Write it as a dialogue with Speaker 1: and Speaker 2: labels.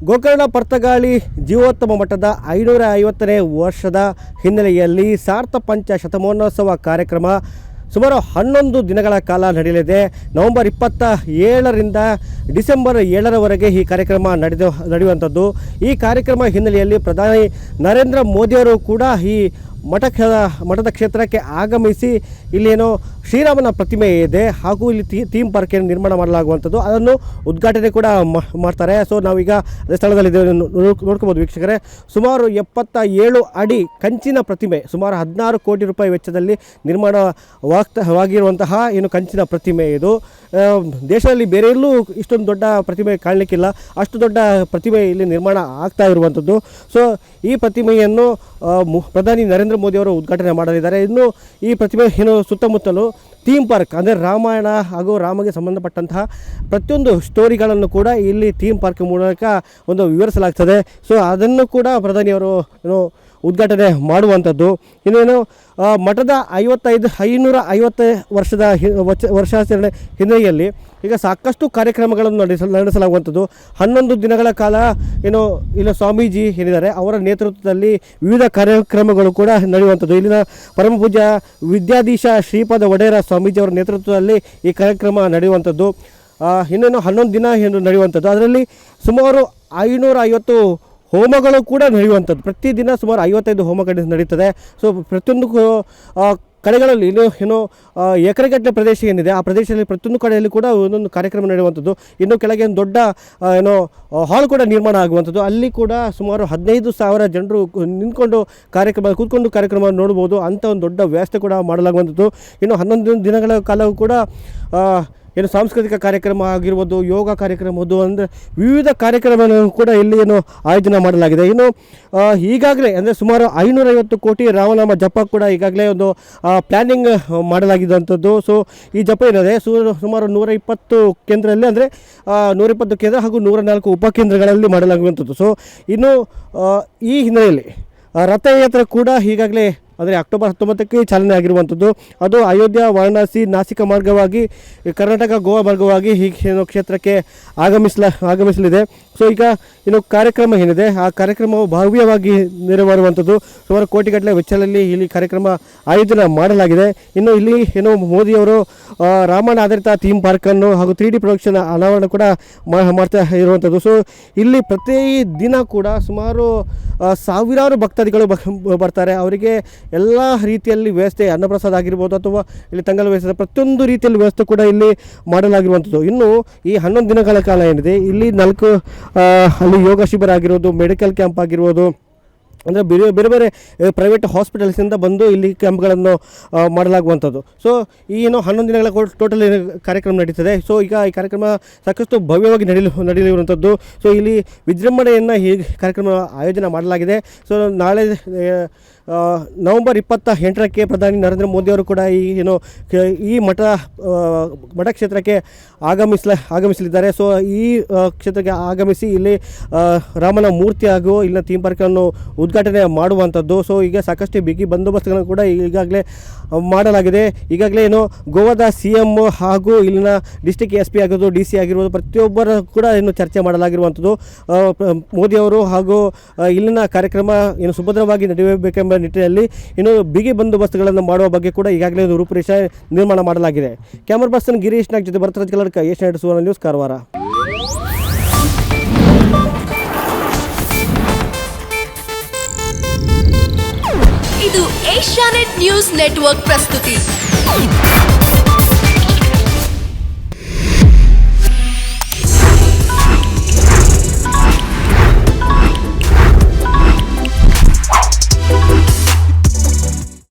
Speaker 1: ಗೋಕರ್ಣ ಪರ್ತಗಾಳಿ ಜೀವೋತ್ತಮ ಮಠದ 550ನೇ ವರ್ಷದ ಹಿನ್ನೆಲೆಯಲ್ಲಿ ಸಾರ್ಥ ಪಂಚ ಶತಮಾನೋತ್ಸವ ಕಾರ್ಯಕ್ರಮ ಸುಮಾರು 11 ದಿನಗಳ ಕಾಲ ನಡೆಯಲಿದೆ. ನವೆಂಬರ್ 27ರಿಂದ ಡಿಸೆಂಬರ್ 7ರವರೆಗೆ ಈ ಕಾರ್ಯಕ್ರಮ ನಡೆಯುವಂಥದ್ದು. ಈ ಕಾರ್ಯಕ್ರಮ ಹಿನ್ನೆಲೆಯಲ್ಲಿ ಪ್ರಧಾನಿ ನರೇಂದ್ರ ಮೋದಿಯವರು ಕೂಡ ಈ ಮಠದ ಕ್ಷೇತ್ರಕ್ಕೆ ಆಗಮಿಸಿ ಇಲ್ಲೇನೋ ಶ್ರೀರಾಮನ ಪ್ರತಿಮೆ ಇದೆ ಹಾಗೂ ಇಲ್ಲಿ ಥೀಮ್ ಪಾರ್ಕ್ ನಿರ್ಮಾಣ ಮಾಡಲಾಗುವಂಥದ್ದು, ಅದನ್ನು ಉದ್ಘಾಟನೆ ಕೂಡ ಮಾಡ್ತಾರೆ. ಸೊ ನಾವೀಗ ಅದೇ ಸ್ಥಳದಲ್ಲಿದ್ದೇವೆ, ನೋಡ್ಕೋಬೋದು ವೀಕ್ಷಕರೇ. ಸುಮಾರು 77 ಅಡಿ ಕಂಚಿನ ಪ್ರತಿಮೆ, ಸುಮಾರು 16 ಕೋಟಿ ರೂಪಾಯಿ ವೆಚ್ಚದಲ್ಲಿ ನಿರ್ಮಾಣವಾಗಿರುವಂತಹ ಏನು ಕಂಚಿನ ಪ್ರತಿಮೆ ಇದು. ದೇಶದಲ್ಲಿ ಬೇರೆ ಎಲ್ಲೂ ಇಷ್ಟೊಂದು ದೊಡ್ಡ ಪ್ರತಿಮೆ ಕಾಣಲಿಕ್ಕಿಲ್ಲ, ಅಷ್ಟು ದೊಡ್ಡ ಪ್ರತಿಮೆ ಇಲ್ಲಿ ನಿರ್ಮಾಣ ಆಗ್ತಾ ಇರುವಂಥದ್ದು. ಸೊ ಈ ಪ್ರತಿಮೆಯನ್ನು ಪ್ರಧಾನಿ ನರೇಂದ್ರ ಮೋದಿಯವರು ಉದ್ಘಾಟನೆ ಮಾಡಲಿದ್ದಾರೆ. ಇನ್ನು ಈ ಪ್ರತಿಮೆ ಏನು ಸುತ್ತಮುತ್ತಲು ಥೀಮ್ ಪಾರ್ಕ್ ಅಂದರೆ ರಾಮಾಯಣ ಹಾಗೂ ರಾಮಗೆ ಸಂಬಂಧಪಟ್ಟಂತಹ ಪ್ರತಿಯೊಂದು ಸ್ಟೋರಿಗಳನ್ನು ಕೂಡ ಇಲ್ಲಿ ಥೀಮ್ ಪಾರ್ಕ್ ಮೂಲಕ ಒಂದು ವಿವರಿಸಲಾಗ್ತದೆ. ಸೊ ಅದನ್ನು ಕೂಡ ಪ್ರಧಾನಿಯವರು ಉದ್ಘಾಟನೆ ಮಾಡುವಂಥದ್ದು. ಇನ್ನೇನು ಮಠದ 550 ವರ್ಷದ ವರ್ಷಾಚರಣೆ ಹಿನ್ನೆಲೆಯಲ್ಲಿ ಈಗ ಸಾಕಷ್ಟು ಕಾರ್ಯಕ್ರಮಗಳನ್ನು ನಡೆಸಲಾಗುವಂಥದ್ದು. 11 ದಿನಗಳ ಕಾಲ ಇಲ್ಲ ಸ್ವಾಮೀಜಿ ಏನಿದ್ದಾರೆ ಅವರ ನೇತೃತ್ವದಲ್ಲಿ ವಿವಿಧ ಕಾರ್ಯಕ್ರಮಗಳು ಕೂಡ ನಡೆಯುವಂಥದ್ದು. ಇಲ್ಲಿನ ಪರಮ ಪೂಜ್ಯ ವಿದ್ಯಾಧೀಶ ಶ್ರೀಪಾದ ಒಡೆಯರ ಸ್ವಾಮೀಜಿಯವರ ನೇತೃತ್ವದಲ್ಲಿ ಈ ಕಾರ್ಯಕ್ರಮ ನಡೆಯುವಂಥದ್ದು. ಇನ್ನೇನು 11 ದಿನ ನಡೆಯುವಂಥದ್ದು. ಅದರಲ್ಲಿ ಸುಮಾರು 550 ಹೋಮಗಳು ಕೂಡ ನಡೆಯುವಂಥದ್ದು. ಪ್ರತಿದಿನ ಸುಮಾರು 55 ಹೋಮಗಳು ನಡೀತದೆ. ಸೊ ಪ್ರತಿಯೊಂದು ಕಡೆಗಳಲ್ಲಿ ಎಕರೆಗಟ್ಟಲೆ ಪ್ರದೇಶ ಏನಿದೆ ಆ ಪ್ರದೇಶದಲ್ಲಿ ಪ್ರತಿಯೊಂದು ಕಡೆಯಲ್ಲಿ ಕೂಡ ಒಂದೊಂದು ಕಾರ್ಯಕ್ರಮ ನಡೆಯುವಂಥದ್ದು. ಇನ್ನು ಕೆಳಗೆ ಒಂದು ದೊಡ್ಡ ಹಾಲ್ ಕೂಡ ನಿರ್ಮಾಣ ಆಗುವಂಥದ್ದು. ಅಲ್ಲಿ ಕೂಡ ಸುಮಾರು 15,000 ಜನರು ಕೂತ್ಕೊಂಡು ಕಾರ್ಯಕ್ರಮ ನೋಡ್ಬೋದು. ಅಂಥ ಒಂದು ದೊಡ್ಡ ವ್ಯವಸ್ಥೆ ಕೂಡ ಮಾಡಲಾಗುವಂಥದ್ದು. ಇನ್ನು 11 ದಿನಗಳ ಕಾಲವೂ ಕೂಡ ಸಾಂಸ್ಕೃತಿಕ ಕಾರ್ಯಕ್ರಮ ಆಗಿರ್ಬೋದು, ಯೋಗ ಕಾರ್ಯಕ್ರಮ ಅಂದರೆ ವಿವಿಧ ಕಾರ್ಯಕ್ರಮಗಳನ್ನು ಕೂಡ ಇಲ್ಲಿ ಆಯೋಜನೆ ಮಾಡಲಾಗಿದೆ. ಇನ್ನು ಈಗಾಗಲೇ ಅಂದರೆ ಸುಮಾರು 550 ಕೋಟಿ ರಾಮನಾಮ ಜಪ ಕೂಡ ಈಗಾಗಲೇ ಒಂದು ಪ್ಲ್ಯಾನಿಂಗ್ ಮಾಡಲಾಗಿದ್ದಂಥದ್ದು. ಸೊ ಈ ಜಪ ಏನಿದೆ ಸುಮಾರು 120 ಕೇಂದ್ರದಲ್ಲಿ ಅಂದರೆ 120 ಕೇಂದ್ರ ಹಾಗೂ 104 ಉಪಕೇಂದ್ರಗಳಲ್ಲಿ ಮಾಡಲಾಗುವಂಥದ್ದು. ಸೊ ಇನ್ನು ಈ ಹಿನ್ನೆಲೆಯಲ್ಲಿ ರಥಯಾತ್ರೆ ಕೂಡ ಈಗಾಗಲೇ ಅಂದರೆ ಅಕ್ಟೋಬರ್ 19ಕ್ಕೆ ಚಾಲನೆ ಆಗಿರುವಂಥದ್ದು. ಅದು ಅಯೋಧ್ಯ, ವಾರಣಾಸಿ, ನಾಸಿಕ ಮಾರ್ಗವಾಗಿ ಕರ್ನಾಟಕ, ಗೋವಾ ಮಾರ್ಗವಾಗಿ ಈ ಕ್ಷೇತ್ರಕ್ಕೆ ಆಗಮಿಸಲಿದೆ. ಸೊ ಈಗ ಕಾರ್ಯಕ್ರಮ ಏನಿದೆ ಆ ಕಾರ್ಯಕ್ರಮವು ಭವ್ಯವಾಗಿ ನೆರವೇರುವಂಥದ್ದು. ಸುಮಾರು ಕೋಟಿಗಟ್ಟಲೆ ವೆಚ್ಚದಲ್ಲಿ ಇಲ್ಲಿ ಕಾರ್ಯಕ್ರಮ ಆಯೋಜನೆ ಮಾಡಲಾಗಿದೆ. ಇನ್ನು ಇಲ್ಲಿ ಮೋದಿಯವರು ರಾಮಾಯಣ ಆಧಾರಿತ ಥೀಮ್ ಪಾರ್ಕನ್ನು ಹಾಗೂ 3D ಪ್ರೊಡಕ್ಷನ್ ಅನಾವರಣ ಕೂಡ ಮಾಡ್ತಾ ಇರುವಂಥದ್ದು. ಸೊ ಇಲ್ಲಿ ಪ್ರತಿ ದಿನ ಕೂಡ ಸುಮಾರು ಸಾವಿರಾರು ಭಕ್ತಾದಿಗಳು ಬರ್ತಾರೆ. ಅವರಿಗೆ ಎಲ್ಲ ರೀತಿಯಲ್ಲಿ ವ್ಯವಸ್ಥೆ, ಅನ್ನಪ್ರಸಾದ ಆಗಿರ್ಬೋದು ಅಥವಾ ಇಲ್ಲಿ ತಂಗಲು ವ್ಯವಸ್ಥೆ, ಪ್ರತಿಯೊಂದು ರೀತಿಯಲ್ಲಿ ವ್ಯವಸ್ಥೆ ಕೂಡ ಇಲ್ಲಿ ಮಾಡಲಾಗಿರುವಂಥದ್ದು. ಇನ್ನು ಈ 11 ದಿನಗಳ ಕಾಲ ಏನಿದೆ ಇಲ್ಲಿ 4 ಅಲ್ಲಿ ಯೋಗ ಶಿಬಿರ ಆಗಿರೋದು, ಮೆಡಿಕಲ್ ಕ್ಯಾಂಪ್ ಆಗಿರ್ಬೋದು, ಅಂದರೆ ಬೇರೆ ಬೇರೆ ಪ್ರೈವೇಟ್ ಹಾಸ್ಪಿಟಲ್ಸಿಂದ ಬಂದು ಇಲ್ಲಿ ಕ್ಯಾಂಪ್ಗಳನ್ನು ಮಾಡಲಾಗುವಂಥದ್ದು. ಸೊ ಈ 11 ದಿನಗಳ ಟೋಟಲ್ ಕಾರ್ಯಕ್ರಮ ನಡೀತದೆ. ಸೊ ಈಗ ಈ ಕಾರ್ಯಕ್ರಮ ಸಾಕಷ್ಟು ಭವ್ಯವಾಗಿ ನಡೆಯಲಿರುವಂಥದ್ದು. ಸೊ ಇಲ್ಲಿ ವಿಜೃಂಭಣೆಯನ್ನು ಈ ಕಾರ್ಯಕ್ರಮ ಆಯೋಜನೆ ಮಾಡಲಾಗಿದೆ. ಸೊ ನಾಳೆ ನವೆಂಬರ್ 28ಕ್ಕೆ ಪ್ರಧಾನಿ ನರೇಂದ್ರ ಮೋದಿಯವರು ಕೂಡ ಈ ಮಠ ಕ್ಷೇತ್ರಕ್ಕೆ ಆಗಮಿಸಲಿದ್ದಾರೆ. ಸೊ ಈ ಕ್ಷೇತ್ರಕ್ಕೆ ಆಗಮಿಸಿ ಇಲ್ಲಿ ರಾಮನ ಮೂರ್ತಿ ಹಾಗೂ ಇಲ್ಲಿನ ಥೀಮ್ ಪಾರ್ಕನ್ನು ಉದ್ಘಾಟನೆ ಮಾಡುವಂಥದ್ದು. ಸೊ ಈಗ ಸಾಕಷ್ಟು ಬಿಗಿ ಬಂದೋಬಸ್ತ್ಗಳನ್ನು ಕೂಡ ಈಗಾಗಲೇ ಮಾಡಲಾಗಿದೆ. ಈಗಾಗಲೇ ಗೋವಾದ CM ಹಾಗೂ ಇಲ್ಲಿನ ಡಿಸ್ಟ್ರಿಕ್ಟ್ SP ಆಗಿರ್ಬೋದು, DC ಆಗಿರ್ಬೋದು, ಪ್ರತಿಯೊಬ್ಬರ ಕೂಡ ಚರ್ಚೆ ಮಾಡಲಾಗಿರುವಂಥದ್ದು. ಮೋದಿಯವರು ಹಾಗೂ ಇಲ್ಲಿನ ಕಾರ್ಯಕ್ರಮ ಸುಭದ್ರವಾಗಿ ನಡೆಯಬೇಕೆಂಬ ನಿಟ್ಟಿನಲ್ಲಿ ಬಿಗಿ ಬಂದೋಬಸ್ತ್ಗಳನ್ನು ಮಾಡುವ ಬಗ್ಗೆ ಕೂಡ ಈಗಾಗಲೇ ರೂಪುರೇಷೆ ನಿರ್ಮಾಣ ಮಾಡಲಾಗಿದೆ. ಕ್ಯಾಮರಾ ಪರ್ಸನ್ ಗಿರೀಶ್ ನಾಗ್ ಜೊತೆ ಭರತರಾಜ್ ಕಲ್ಲಡ್ಕ, ಏಷ್ಯಾನೆಟ್ ಸುವರ್ಣ ನ್ಯೂಸ್, ಕಾರವಾರ.
Speaker 2: ಇದು ಏಷ್ಯಾನೆಟ್ ನ್ಯೂಸ್ ನೆಟ್ವರ್ಕ್ ಪ್ರಸ್ತುತಿ.